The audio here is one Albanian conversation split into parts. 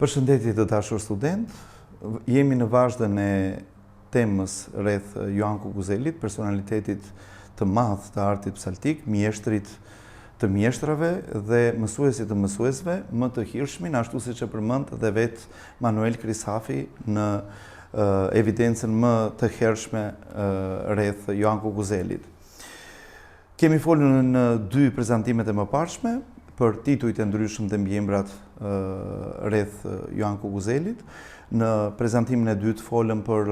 Përshëndetje të dashur student, jemi në vazhdën e temës rreth Joan Kukuzelit, personalitetit të madh të artit psaltik, mjeshtrit të mjeshtrave dhe mësuesit të mësuesve, më të hirshmin, ashtu siç e përmend dhe vet Manuel Krisafi në evidencën më të hershme rreth Joan Kukuzelit. Kemi folur në dy prezantimet e mëparshme për titujt e ndryshëm të mbiemrat rreth Joan Kukuzelit. Në prezantimin e dytë folëm për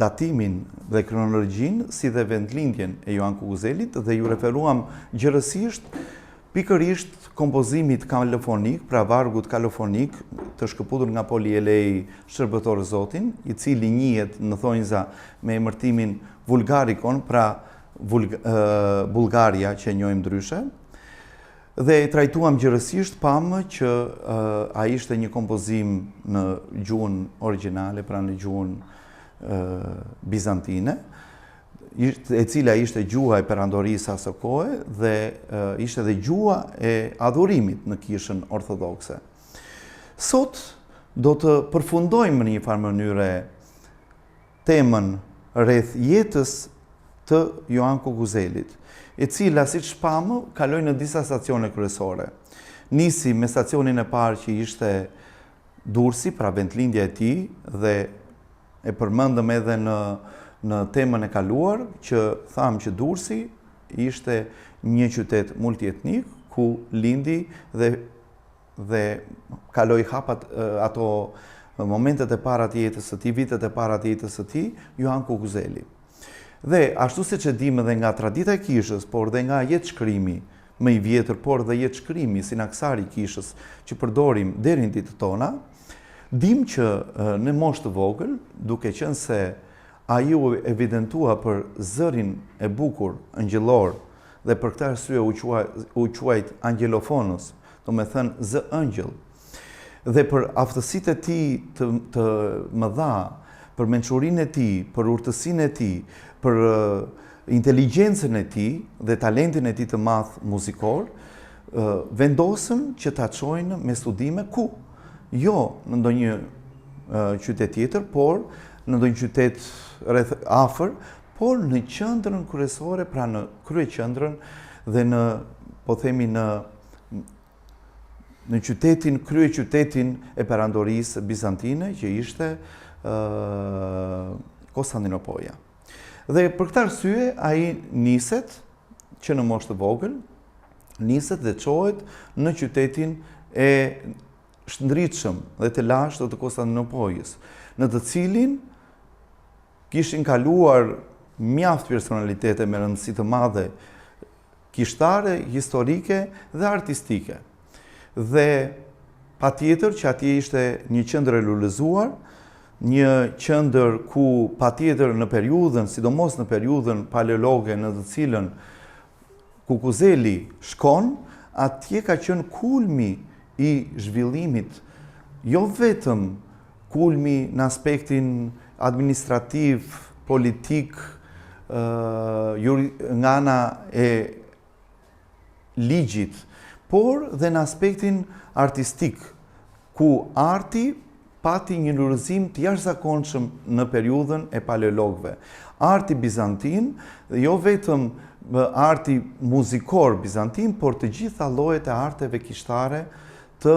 datimin dhe kronologjinë si dhe vendlindjen e Joan Kukuzelit dhe ju referuam gjërësisht pikërisht kompozimit kalofonik, pra vargut kalofonik të shkëputur nga Poli Elei Shërbëtor Zotin, i cili njihet në thonjza me emërtimin Vulgarikon, pra Bullgaria që e njohim ndryshe. Dhe trajtuam gjërësisht pamë që ai ishte një kompozim në gjuhën origjinale, pra në gjuhën bizantine, e cila ishte gjuha e perandorisë asë kohe dhe ishte dhe gjuha e adhurimit në kishën ortodokse. Sot do të përfundojmë në një farë mënyre temën rreth jetës të Joan Kukuzelit, e cila, siç pamë, kaloi në disa stacione kryesore. Nisi me stacionin e parë që ishte Durrësi, pra vendlindja e tij, dhe e përmendëm edhe në temën e kaluar që thamë që Durrësi ishte një qytet multietnik ku lindi dhe kaloi hapat ato momentet e para të jetës së tij, vitet e para të jetës së tij, Joan Kukuzeli. Dhe ashtu siç e dimë dhe nga tradita e kishës, por dhe nga jetëshkrimi më i vjetër, por dhe jetëshkrimi sinaksari i kishës që përdorim deri në ditët tona, dim që në moshë të vogël, duke qenë se ai u evidentua për zërin e bukur angjëllor dhe për këtë arsye u quajt Angelofonos, do me thënë zë ëngjëll, dhe për aftësitë e tij të mëdha, për mençurinë e tij, për urtësinë e tij, për inteligjencën e tij dhe talentin e tij të madh muzikor, vendosën që ta çojnë me studime ku? Jo në ndonjë qytet tjetër, por në ndonjë qytet rreth afër, por në qendrën kryesore, pra në kryeqendrën dhe në, po themi, në kryeqytetin e perandorisë bizantine, që ishte Konstantinopolia. Dhe për këtë arsye ai niset që në moshë të vogël, niset dhe çohet në qytetin e shndritshëm dhe të lashtë të Konstantinopolis, në të cilin kishin kaluar mjaft personalitete me rëndësi të madhe kishtare, historike dhe artistike. Dhe patjetër që atje ishte një qendër e lullëzuar, një qendër ku patjetër në periudhën, sidomos në periudhën paleologe në të cilën Kukuzeli shkon, atje ka qenë kulmi i zhvillimit, jo vetëm kulmi në aspektin administrativ, politik, nga ana e ligjit, por dhe në aspektin artistik, ku arti pati një lulëzim të jashtëzakonshëm në periudhën e paleologëve. Arti bizantin, jo vetëm arti muzikor bizantin, por të gjitha llojet e arteve kishtare të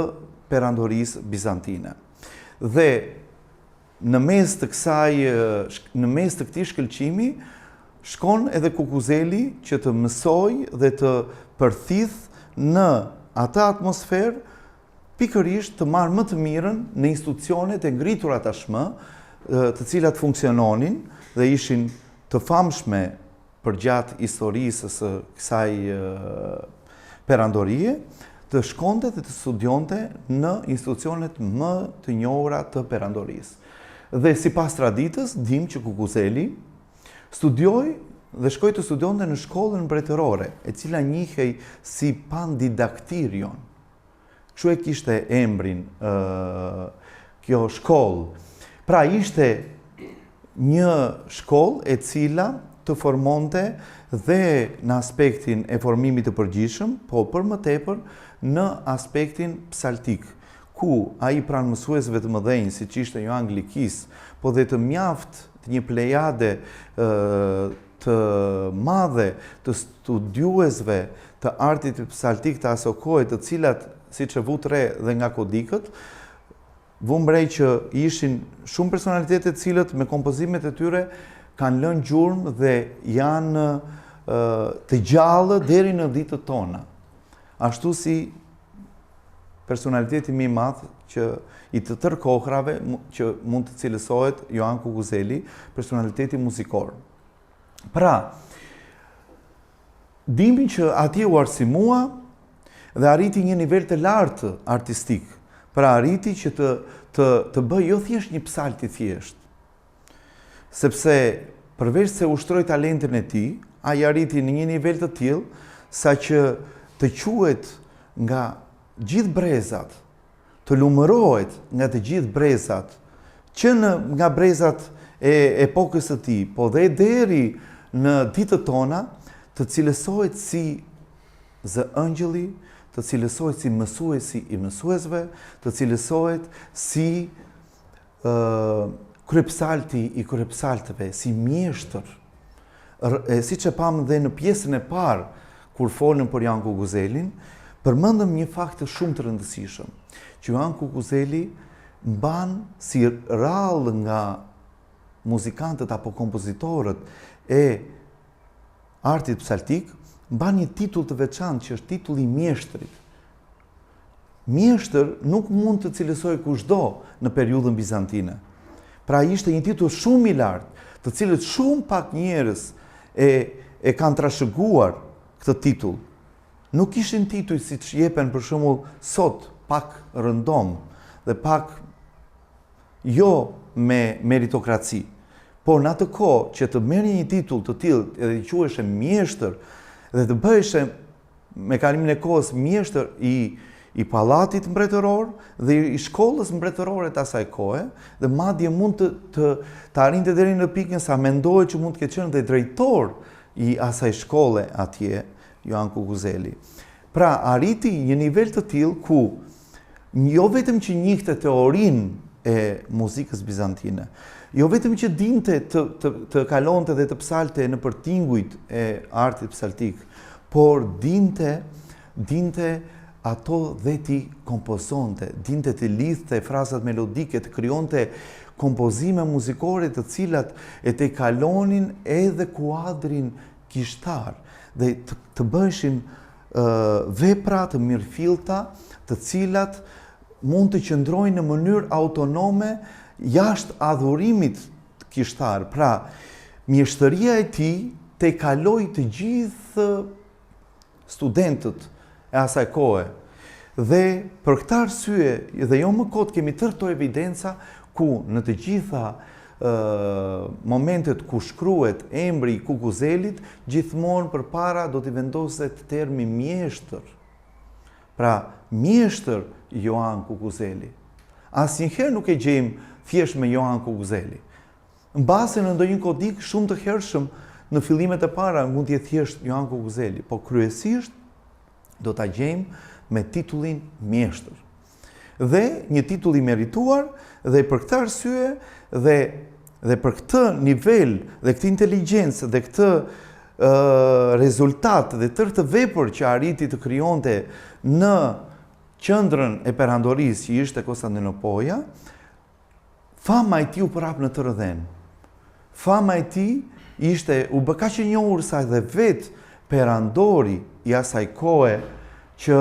perandorisë bizantine. Dhe në mes të këtij shkëlqimi shkon edhe Kukuzeli që të mësoj dhe të përthith në atë atmosferë pikërisht të marrë më të mirën në institucionet e ngritura tashmë, të cilat funksiononin dhe ishin të famshme për gjatë historisë së kësaj perandorie, të shkonte dhe të studionte në institucionet më të njohura të perandorisë. Dhe sipas traditës, dim që Kukuzeli studioi dhe shkoi të studionte në shkollën mbretërore, e cila njihej si Pandidaktirion. Kështu e kishte emrin kjo shkollë. Pra ishte një shkollë e cila të formonte dhe në aspektin e formimit të përgjithshëm, po për më tepër në aspektin psaltik, ku ai pranë mësuesve të mëdhenj, siç ishte Joan Glikis, po dhe të mjaft të një plejade të madhe të studiuesve të artit psaltik të asaj kohe, të cilat, siç e vut re dhe nga kodikët, vumbrej që ishin shumë personalitete të cilët me kompozimet e tyre kanë lënë gjurmë dhe janë të gjallë deri në ditët tona. Ashtu si personaliteti më i madh që i të tërë kohrave që mund të cilësohet Joan Kukuzeli, personaliteti muzikor. Pra, dimi që atje u arsimua dhe arriti një nivel të lartë artistik. Pra arriti që të bëj jo thjesht një psalt i thjesht. Sepse përveç se ushtroi talentin e tij, ai arriti në një nivel të tillë sa që të quhet nga gjithë brezat, të lumërohet nga të gjithë brezat, që nga brezat e epokës së tij, po dhe deri në ditët tona, të cilësohet si Zë Ëngjëlli, të cilësohet si mësuesi i mësuesve, të cilësohet si kryepsalti i kryepsaltëve, si mjeshtër. Siç e pam dhe në pjesën e parë, kur folëm për Joan Kukuzelin, përmendëm një fakt të shumë të rëndësishëm, që Joan Kukuzeli mban si rrallë nga muzikantët apo kompozitorët e artit psaltik, mban një titull të veçantë që është titulli i mjeshtrit. Mjeshtër nuk mund të cilësojë kushdo në periudhën bizantine. Pra ishte një titull shumë i lartë, të cilët shumë pak njerëz e kanë trashëguar këtë titull. Nuk ishin tituj si që jepen për shembull sot pak rëndom dhe pak jo me meritokraci. Por në atë kohë që të merrni një titull të tillë edhe të quheshe mjeshtër dhe të bëheshe me kalimin e kohës mjeshtër i pallatit mbretëror dhe i shkollës mbretërore të asaj kohe, dhe madje mund të arrinte deri në pikën sa mendohet që mund të ketë qenë dhe drejtor i asaj shkolle atje, Joan Kukuzeli. Pra, arriti një nivel të tillë ku jo vetëm që njihte teorinë e muzikës bizantine, jo vetëm që dinte të kalonte dhe të psalte në përtingujt e artit psaltik, por dinte ato dhe ti kompozonte, dinte të lidhte frazat melodike, të krijonte kompozime muzikore të cilat e të kalonin edhe kuadrin kishtar dhe të bëheshin vepra të mirëfillta, të cilat mund të qëndrojnë në mënyrë autonome jashtë adhurimit kishtar. Pra, mjeshtëria e tij te kaloi të gjithë studentët e asaj kohe. Dhe për këtë arsye, dhe jo më kot, kemi tërë këto evidenca ku në të gjitha momentet ku shkruhet emri i Kukuzelit, gjithmonë përpara do t'i vendoset termi mjeshtër. Pra, mjeshtër Joan Kukuzeli. Asnjëherë nuk e gjejmë thjesht me Joan Kukuzeli. Mbase në ndonjë kodik shumë të hershëm në fillimet e para mund të jetë thjesht Joan Kukuzeli, po kryesisht do ta gjejmë me titullin mjeshtër. Dhe një titull i merituar, dhe për këtë arsye dhe për këtë nivel dhe këtë inteligjencë dhe këtë rezultat dhe tërë të vepër që arriti të krijonte në qendrën e perandorisë që ishte Konstantinopoja, fama e tij u prap në të rrëdhen. Fama e tij u bë kaq e njohur sa edhe vet perandori i asaj kohe që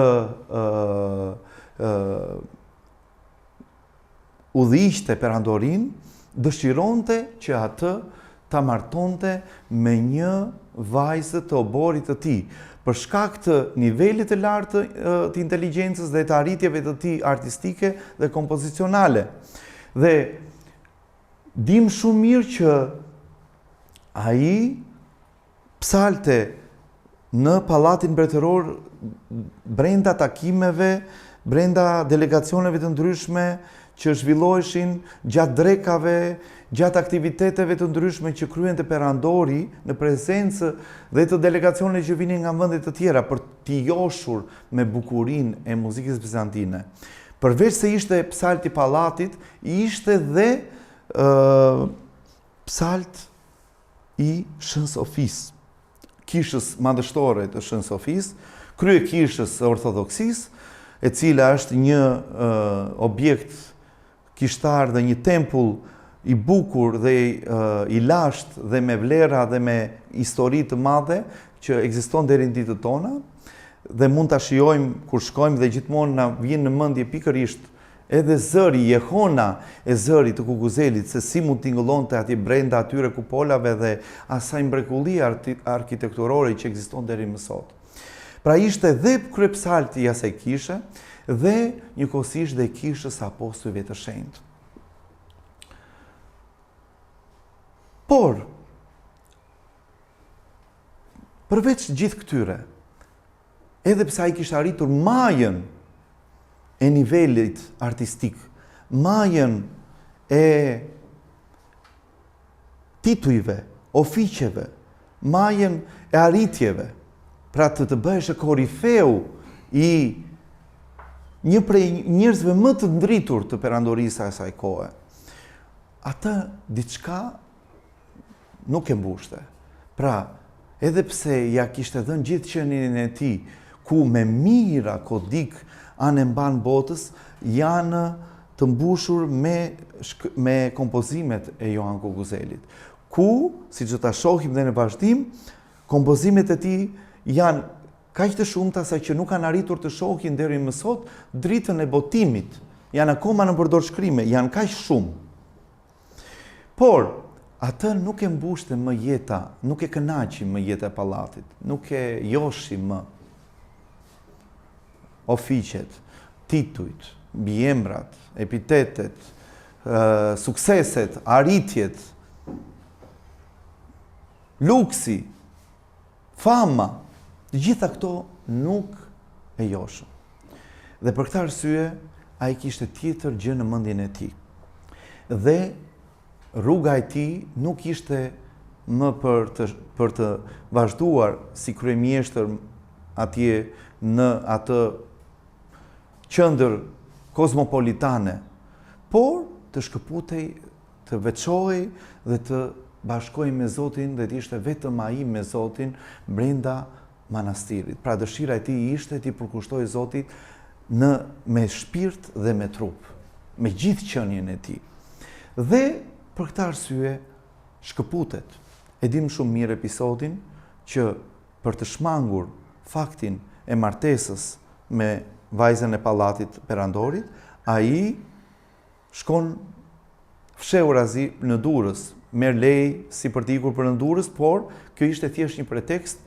udhëhiqte perandorin, dëshironte që atë ta martonte me një vajzë të oborit të tij, për shkak të nivelit të lartë të inteligjencës dhe të arritjeve të tij artistike dhe kompozicionale. Dhe dim shumë mirë që ai psalte në Pallatin Mbretëror brenda takimeve, brenda delegacioneve të ndryshme që zhvilloheshin gjatë drekave, gjatë aktiviteteve të ndryshme që kryente perandori në prezencë dhe të delegacione që vinin nga vende të tjera për t'i joshur me bukurinë e muzikës bizantine. Përveç se ishte psalt i pallatit, ishte dhe psalt i Shën Sofisë, kishës madhështore të Shën Sofisë, krye kishës së ortodoksisë, e cila është një objekt kishtar dhe një tempull i bukur dhe i lashtë dhe me vlera dhe me histori të madhe që ekziston deri në ditët tona dhe mund ta shijojmë kur shkojmë dhe gjithmonë na vjen në mendje pikërisht edhe zëri, jehona e zërit të Kukuzelit, se si mund tingëllonte atje brenda atyre kupolave dhe asaj mrekullie arkitekturore që ekziston deri më sot. Pra ishte dhe kryepsalti i asaj kishe dhe njëkohësisht dhe kishës së apostujve të shenjtë. Por, përveç gjithë këtyre, edhe pse ai kishte arritur majën e nivelit artistik, majën e titujve, ofiqeve, majën e arritjeve, pra të bëhesh korifeu i një prej njerëzve më të ndritur të perandorisë asaj kohe, atë diçka nuk e mbushte. Pra, edhe pse ja kishte dhënë gjithë qenin e tij, ku me mira kodik anë mban botës, janë të mbushur me kompozimet e Johan Kukuzelit. Ku, siç do ta shohim dhe në vazhdim, kompozimet e tij janë kaq të shumta sa që nuk kanë arritur të shohin deri më sot dritën e botimit. Janë akoma në përdorshkrime, janë kaq shumë. Por atë nuk e mbushte më jeta, nuk e kënaqi më jeta e pallatit, nuk e joshi më ofiqet, titujt, mbiemrat, epitetet, sukseset, arritjet, luksi, fama, të gjitha këto nuk e joshën. Dhe për këtë arsye, ai kishte tjetër gjë në mendjen e tij. Dhe rruga e tij nuk ishte më për të vazhduar si kryemjeshtër atje në atë qendër kozmopolitane, por të shkëputej, të veçohej dhe të bashkohej me Zotin dhe të ishte vetëm ai me Zotin brenda manastirit. Pra dëshira e tij ishte t'i përkushtojë Zotit me shpirt dhe me trup, me gjithë qenien e tij. Dhe për këtë arsye shkëputet. E dim shumë mirë episodin që për të shmangur faktin e martesës me vajzën e pallatit perandorit, ai shkon fshehur azi në Durrës, merr lejë si për të ikur për në Durrës, por kjo ishte thjesht një pretekst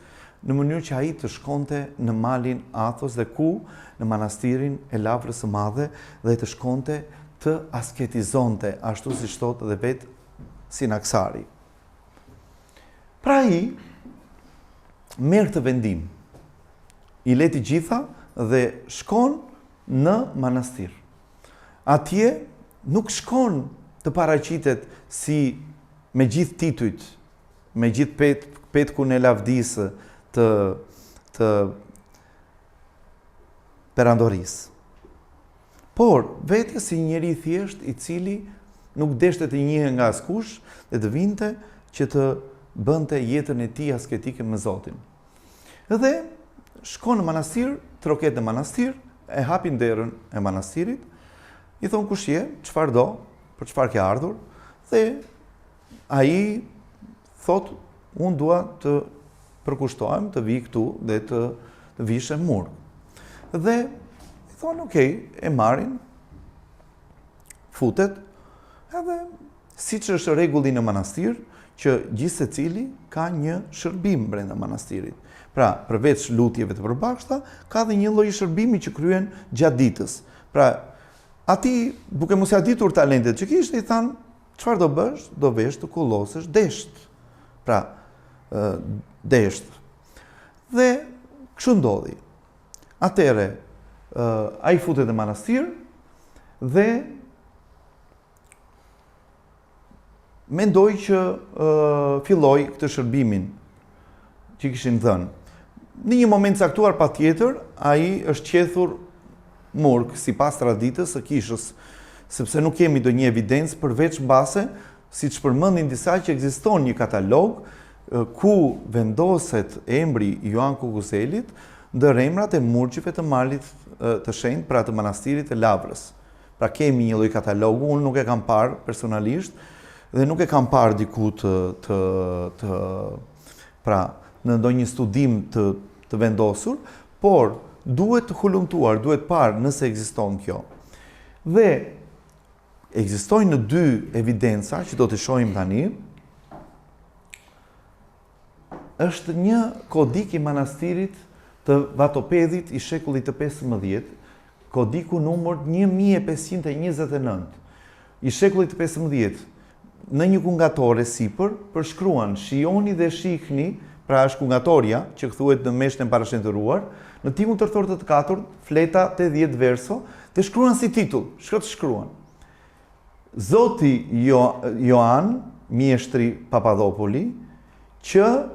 në mënyrë që ai të shkonte në malin Athos dhe ku në manastirin e Lavrës së Madhe dhe të shkonte të asketizonte, ashtu si thotë dhe vetë Sinaksari. Pra ai merr të vendim, i leti gjitha dhe shkon në manastir. Atje nuk shkon të paraqitet si me gjithë titujt, me gjithë petkun e lavdisë të perandorisë. Por, vetë si njeri thjesht i cili nuk deshte të njihe nga askush dhe të vinte që të bënte jetën e tij asketike me Zotin. Dhe shkon në manastir, troket në manastir, e hapin derën e manastirit, i thon kush je, çfarë do, për çfarë ke ardhur, dhe ai thot, unë dua të përkushtohem, të vi këtu dhe të vishem mur. Dhe thonë, okej, e marrin, futet, edhe si që është rregulli në manastir, që gjithë secili ka një shërbim brenda manastirit. Pra, përveç lutjeve të përbashkëta, ka dhe një lloj shërbimi që kryen gjatë ditës. Pra, ati, duke mos ia ditur talentet që kishte, i thanë, çfarë do bësh? Do vesh të kullosësh desht. Pra, desht. Dhe kështu ndodhi. Atëre, ai futet në manastir dhe mendoj që filloj këtë shërbimin që kishin dhënë. Në një moment caktuar patjetër, ai është qethur murg sipas traditës së kishës, sepse nuk kemi ndonjë evidencë përveç mbase, siç përmendin disa, që ekziston një katalog ku vendoset emri Ioan Kukuzelit ndër emrat e murgjive të malit të shenjtë, pra të manastirit të Lavrës. Pra kemi një lloj katalogu, unë nuk e kam parë personalisht, dhe nuk e kam parë diku pra në ndonjë studim të vendosur, por duhet të hulumtuar, duhet parë nëse ekziston kjo. Dhe ekzistojnë në dy evidenca që do të shohim tani. Është një kodik i manastirit të Vatopedhit i shekullit të 15, kodiku numër 1529 i shekullit të 15. Në një kungatore sipër përshkruan shijoni dhe shihni, pra është kungatoria që thuhet në meshtën parashëndëruar, në timun tërthor të 4, fleta 80 verso, dhe shkruan si titull, shkruan. Zoti Ioan, mjeshtri Papadopoli, që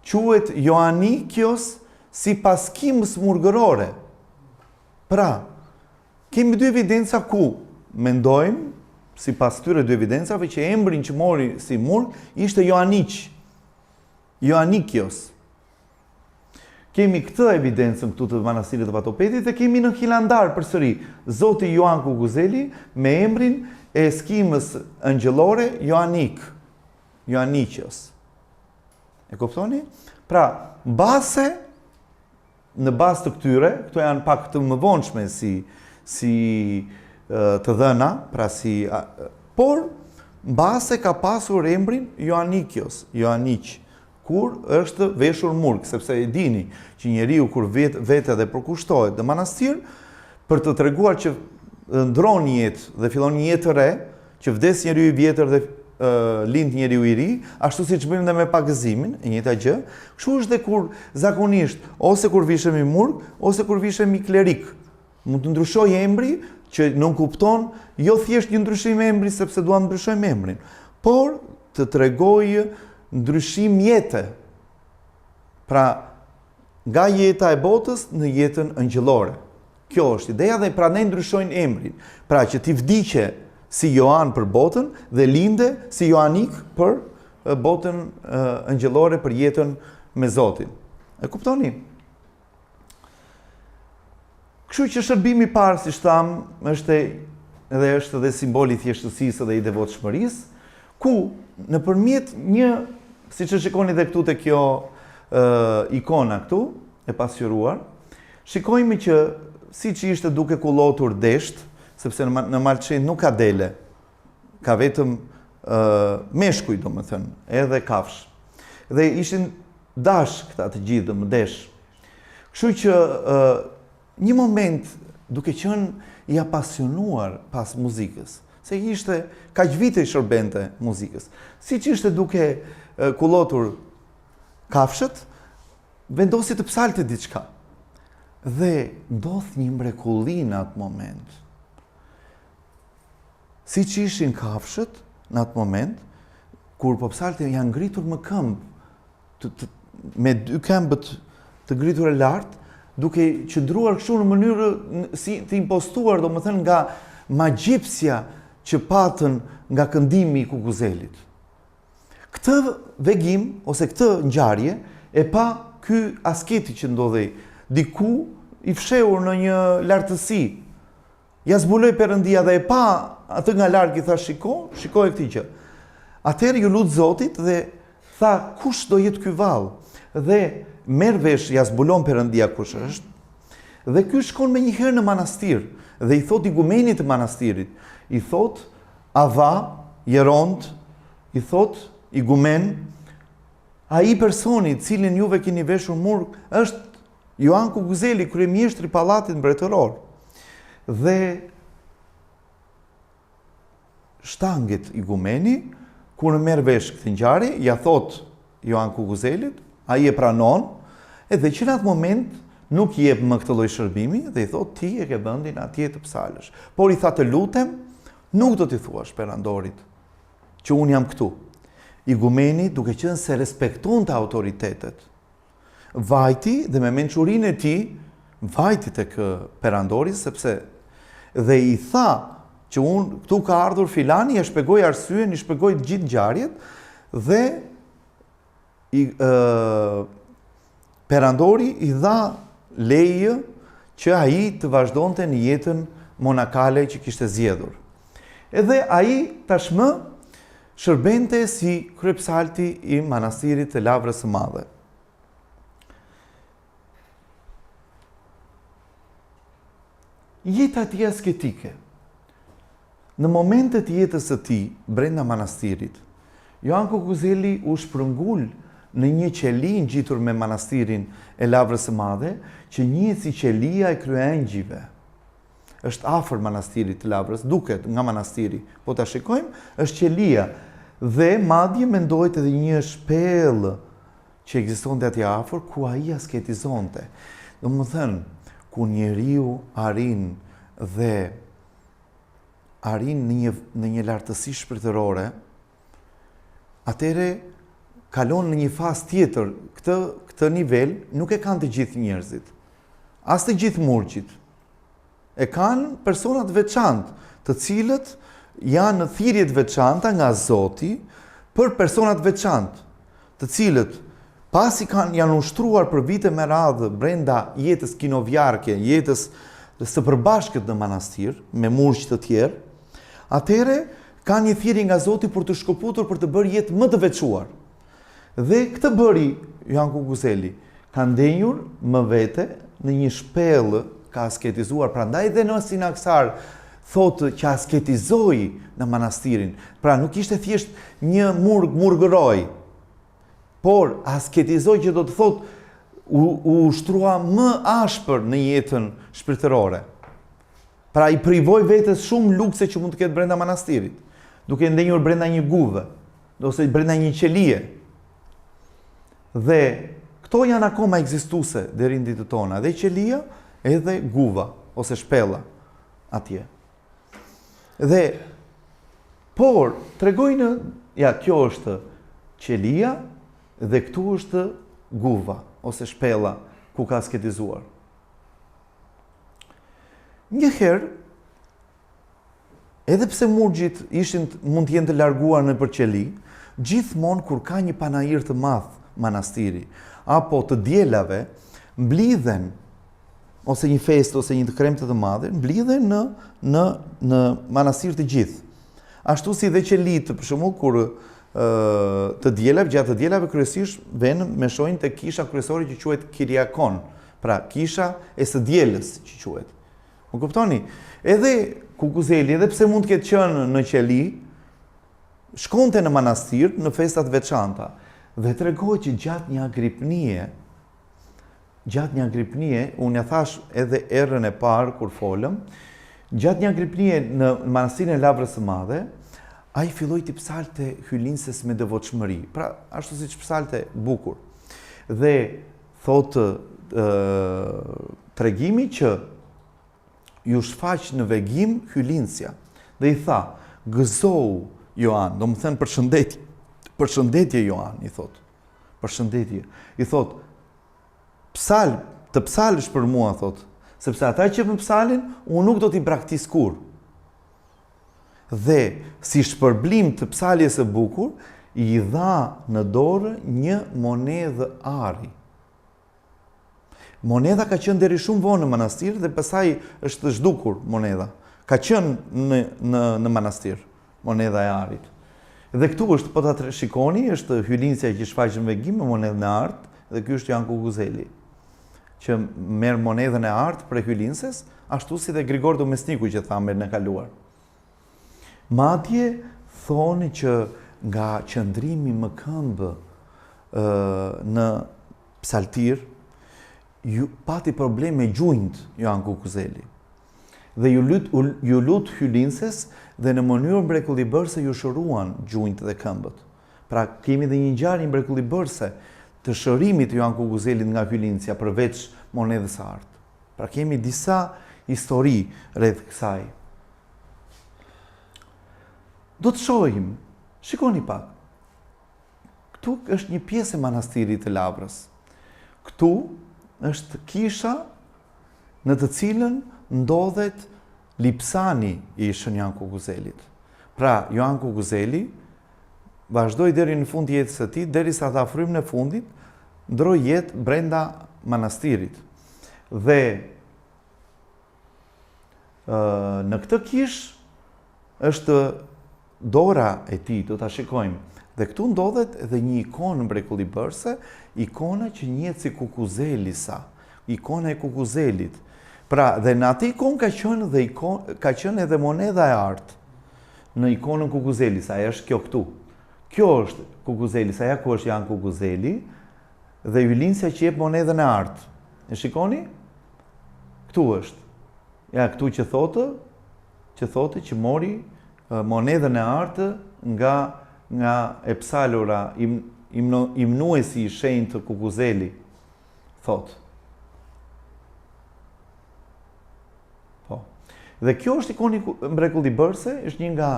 quhet Ioanikios sipas kimës murgërore. Pra, kemi dy evidenca ku mendojmë, sipas këtyre dy evidencave, që emrin që mori si murg ishte Ioanikios. Kemi këtë evidencën këtu të manastirit të Vatopedhit dhe kemi në Hilandar përsëri Zoti Ioan Kukuzeli me emrin e skimës angjëllore Ioanikios. E kuptoni? Pra, në bazë të këtyre, këto janë pak të mëvonshme si të dhëna, pra por mbase ka pasur emrin Ioanikios, kur është veshur murg, sepse e dini që njeriu kur vete dhe përkushtohet në manastir, për të treguar që ndron jetë dhe fillon një jetë të re, që vdes njeriu i vjetër dhe lind njeriu i ri, ashtu siç bëjmë dhe me pagëzimin, e njëjta gjë, kështu është dhe kur zakonisht ose kur vishemi murg, ose kur vishemi klerik. Mund të ndryshojë emri, që nuk kupton jo thjesht një ndryshim emri sepse duam të ndryshojmë emrin, por të tregojë ndryshim jete. Pra, nga jeta e botës në jetën angjëllore. Kjo është ideja dhe prandaj ndryshojnë emrin. Pra që ti vdiqe si Ioan për botën dhe linde si Ioanik për botën angjëllore, për jetën me Zotin. E kuptoni? Kështu që shërbimi i parë, siç tham, është edhe simboli i thjeshtësisë dhe i devotshmërisë, ku nëpërmjet siç e shikoni dhe këtu te kjo ikona këtu, e pasqyruar, shikojmë që siç ishte duke kullotur desht, sepse në malçin nuk ka dele, ka vetëm meshkuj, domethënë, edhe kafsh. Dhe ishin dash këta të gjithë, dhe më desh. Kështu që një moment duke qenë i apasionuar pas muzikës, se ishte kaq vite i shërbente muzikës. Siç ishte duke kullotur kafshët, vendosi të psalte diçka. Dhe ndodh një mrekulli në atë moment. Siç ishin kafshët në atë moment, kur po psalte janë ngritur më këmbë, me dy këmbët të ngritur e lartë, duke qëndruar kështu në mënyrë si të impostuar, domethënë nga magjipsja që patën nga këndimi i Kukuzelit. Këtë vegim ose këtë ngjarje e pa ky asketi që ndodhej diku i fshehur në një lartësi. Ja zbuloi Perëndia dhe e pa atë nga larg, i tha shikoj këtë gjë. Atëherë ju lut Zotit dhe tha kush do jetë ky vallë? Dhe merr vesh, ja zbulon Perëndia kush është. Dhe ky shkon me njëherë në manastir dhe i thot igumenit të manastirit, i thot Ava, Jeront, i thot igumen, ai personi cilin juve keni veshur murg është Ioan Kukuzeli, kryemjeshtri i pallatit mbretëror. Dhe shtanget igumeni, kur merr vesh këtë ngjarje, ja thot Ioan Kukuzelit, ai e pranon, edhe që në atë moment nuk jep më këtë lloj shërbimi dhe i thot ti e ke vendin atje të psalësh. Por i tha të lutem, nuk do t'i thuash perandorit që unë jam këtu. Igumeni, duke qenë se respektonte autoritetet, vajti dhe me mençurinë e tij vajti tek perandori, sepse dhe i tha që unë këtu ka ardhur filani, e shpjegoi arsyen, i shpjegoi të gjithë ngjarjet dhe perandori i dha leje që ai të vazhdonte në jetën monakale që kishte zgjedhur. Edhe ai tashmë shërbente si kryepsalti i manastirit të Lavrës së Madhe. Jeta e tij asketike. Në momentet e jetës së tij brenda manastirit, Ioan Kukuzeli u shprëngul në një qeli ngjitur me manastirin e Lavrës së Madhe, që njihet si qelia e kryengjëve. Është afër manastirit të Lavrës, duket nga manastiri, po ta shikojmë, është qelia dhe madje mendohet edhe një shpellë që ekzistonte atje afër ku ai asketizonte. Domethënë, ku njeriu arrin në një lartësi shpirtërore, atëre kalon në një fazë tjetër. Këtë nivel nuk e kanë të gjithë njerëzit, as të gjithë murgjit. E kanë personat veçantë, të cilët janë në thirrje të veçanta nga Zoti për personat veçantë, të cilët pasi janë ushtruar për vite me radhë brenda jetës kinovjarke, jetës së përbashkët në manastir, me murgjë të tjerë, atëre kanë një thirrje nga Zoti për të shkëputur për të bërë jetë më të veçuar. Dhe këtë bëri Ioan Kukuzeli, ka ndenjur më vete në një shpellë, ka asketizuar, prandaj dhe në Sinaksar thotë që asketizoi në manastirin. Pra nuk ishte thjesht një murgëroj, por asketizoi që do të thotë u ushtrua më ashpër në jetën shpirtërore. Pra i privoi vetes shumë lukse që mund të ketë brenda manastirit, duke ndenjur brenda një guve, ose brenda një qelie. Dhe këto janë akoma ekzistuese deri në ditët tona, dhe qelia edhe guva ose shpella atje. Dhe por tregojnë, ja, kjo është qelia dhe këtu është guva ose shpella ku ka asketizuar. Njëherë, edhe pse murgjit mund të jenë të larguar në përqeli, gjithmonë kur ka një panajir të madh manastiri apo të dielave, mblidhen ose një festë ose një të kremte të madhe, mblidhen në manastir të gjithë. Ashtu si dhe qelitë, për shembull, kur të dielave, gjatë të dielave kryesisht vënë me shojnë te kisha kryesore që quhet Kiriakon, pra kisha e së dielës që quhet. Më kuptoni? Edhe Kukuzeli, edhe pse mund të ketë qenë në qeli, shkonte në manastir në festat veçanta dhe tregohet që gjatë një agripnie, unë ja thash edhe erën e parë kur folëm, gjatë një agripnie në manastirin e Lavrës së Madhe, ai filloi të psalte hylinses me devotshmëri, pra ashtu siç psalte bukur. Dhe thotë tregimi që ju shfaq në vegim hylinsja. Dhe i tha, gëzou Ioan, do më thënë përshëndetje Ioan, i thot. Përshëndetje. I thot, të psalësh për mua, thot, sepse ata që më psalin, unë nuk do t'i braktis kur. Dhe si shpërblim të psaljes së bukur, i dha në dorë një monedhë ari. Monedha ka qenë deri shumë vonë në manastir dhe pastaj është zhdukur monedha. Ka qenë në manastir, monedha e arit. Dhe këtu është, po ta shikoni, është hylinsja që shfaqet në vegim me monedhën e art, dhe ky është Ioan Kukuzeli. që merr monedhën e artë për hyllinses, ashtu si dhe Grigor Domesniku që tha në kaluar. Madje thoni që nga qëndrimi më këmbë në psaltir, pati problem me gjunjt Joan Kukuzeli. Dhe ju lut hyllinses dhe në mënyrë mrekullibërse ju shëruan gjunjt dhe këmbët. Pra kemi dhe një ngjarje mrekullibërse të shërimit të Joan Kukuzelit nga hyllinsja përveç monedhës së artë. Pra kemi disa histori rreth kësaj. Do të shohim, shikoni pak. Këtu është një pjesë e manastirit të Lavrës. Këtu është kisha në të cilën ndodhet lipsani i Shën Joan Kukuzelit. Pra, Joan Kukuzeli vazhdoi deri në fund jetës së tij, derisa dha frymën e fundit, ndroi jetë brenda manastirit. Dhe në këtë kishë është dora e tij, do ta shikojmë. Dhe këtu ndodhet edhe një ikonë mrekullibërse, ikona që njihet si Kukuzelisa, ikona e Kukuzelit. Pra, dhe në atë ikonë ka qenë edhe monedha e artë në ikonën Kukuzelisa, ajo është kjo këtu. Kjo është Kukuzelisa, ajo ku është Joan Kukuzeli dhe hyllinsja që jep monedhën e artë. E shikoni? Këtu është. Ja, këtu që thotë që mori monedhën e artë nga Epsalura, imnuesi i shenjtë të Kukuzeli, thotë. Po. Dhe kjo është ikoni mrekullibërse, është një nga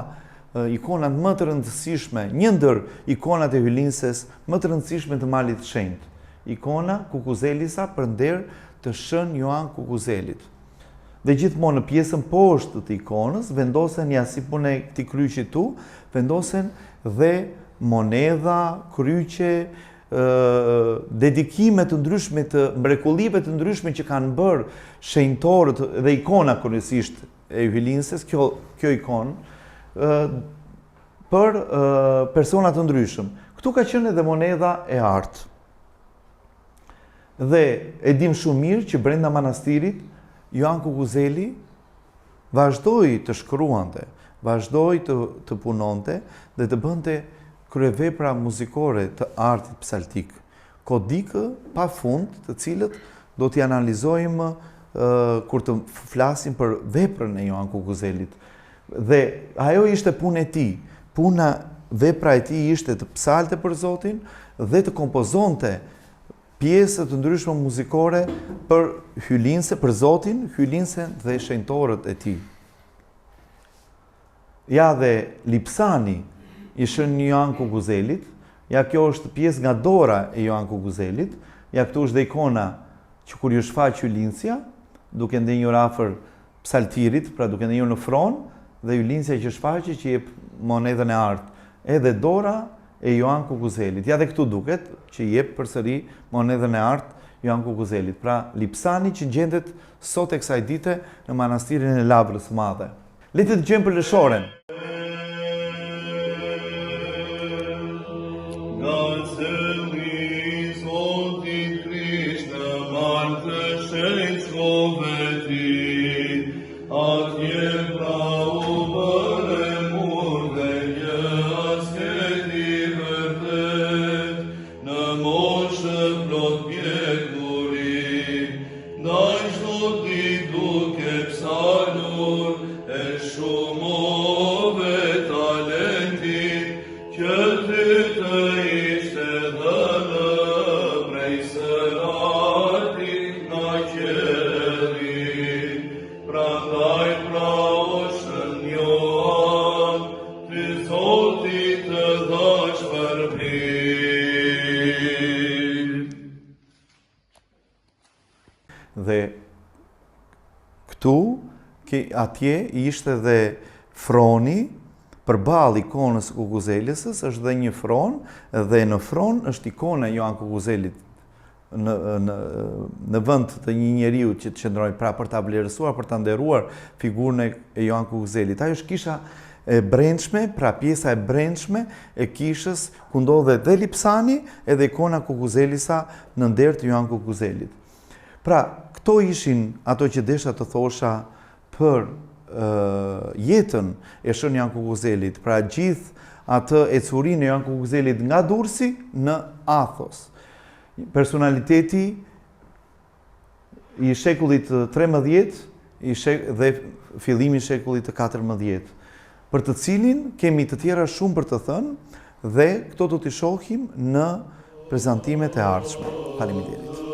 ikonat më të rëndësishme, një ndër ikonat e hyllinses më të rëndësishme të malit të shenjtë. Ikona Kukuzelisa për nder të Shën Joan Kukuzelit. Dhe gjithmonë në pjesën poshtë të ikonës vendosen, ja si punë e këtij kryqi tu, vendosen dhe monedha, kryqe, dedikime të ndryshme të mrekullive të ndryshme që kanë bërë shenjtorët dhe ikona kryesisht e hyllinses, kjo ikonë, për persona të ndryshëm. Këtu ka qenë edhe monedha e artë. Dhe e dim shumë mirë që brenda manastirit Joan Kukuzeli vazhdoi të shkruante, vazhdoi të punonte dhe të bënte kryevepra muzikore të artit psaltik, kodikë pa fund, të cilët do t'i analizojmë kur të flasim për veprën e Joan Kukuzelit. Dhe ajo ishte punë e tij. Vepra e tij ishte të psalte për Zotin dhe të kompozonte pjesë të ndryshme muzikore për hyllinse, për Zotin, hyllinsen dhe shenjtorët e tij. Ja dhe lipsani i Shën Joan Kukuzelit, ja kjo është pjesë nga dora e Joan Kukuzelit, ja këtu është dhe ikona që kur ju shfaq hyllinsja, duke ndenjur afër psaltirit, pra duke ndenjur në fron, dhe hyllinsja që shfaqe që jep monedhën e artë, edhe dora e Joan Kukuzelit. Ja dhe këtu duket që jep përsëri monedhën e artë Joan Kukuzelit. Pra, lipsani që gjendet sot e kësaj dite në manastirin e Lavrës së Madhe. Le të dëgjojmë për lëshoren. Dhe këtu, atje ishte dhe froni, përballë ikonës Kukuzelisës, është dhe një fron, dhe në fron është ikona e Joan Kukuzelit në vend të një njeriu që të qëndroi pra për ta vlerësuar, për ta nderuar figurën e Joan Kukuzelit. Ajo është kisha e brendshme, pra pjesa e brendshme e kishës ku ndodhet dhe lipsani edhe ikona Kukuzelisa në nder të Joan Kukuzelit. Pra, këto ishin ato që desha të thosha për jetën e Shën Janko Kuzelit, pra gjithë atë ecurinë e Janko Kuzelit nga Durrësi në Athos. Personaliteti i shekullit 13 dhe fillimi i shekullit 14, për të cilin kemi të tjera shumë për të thënë dhe këto do t'i shohim në prezantimet e ardhshme. Faleminderit.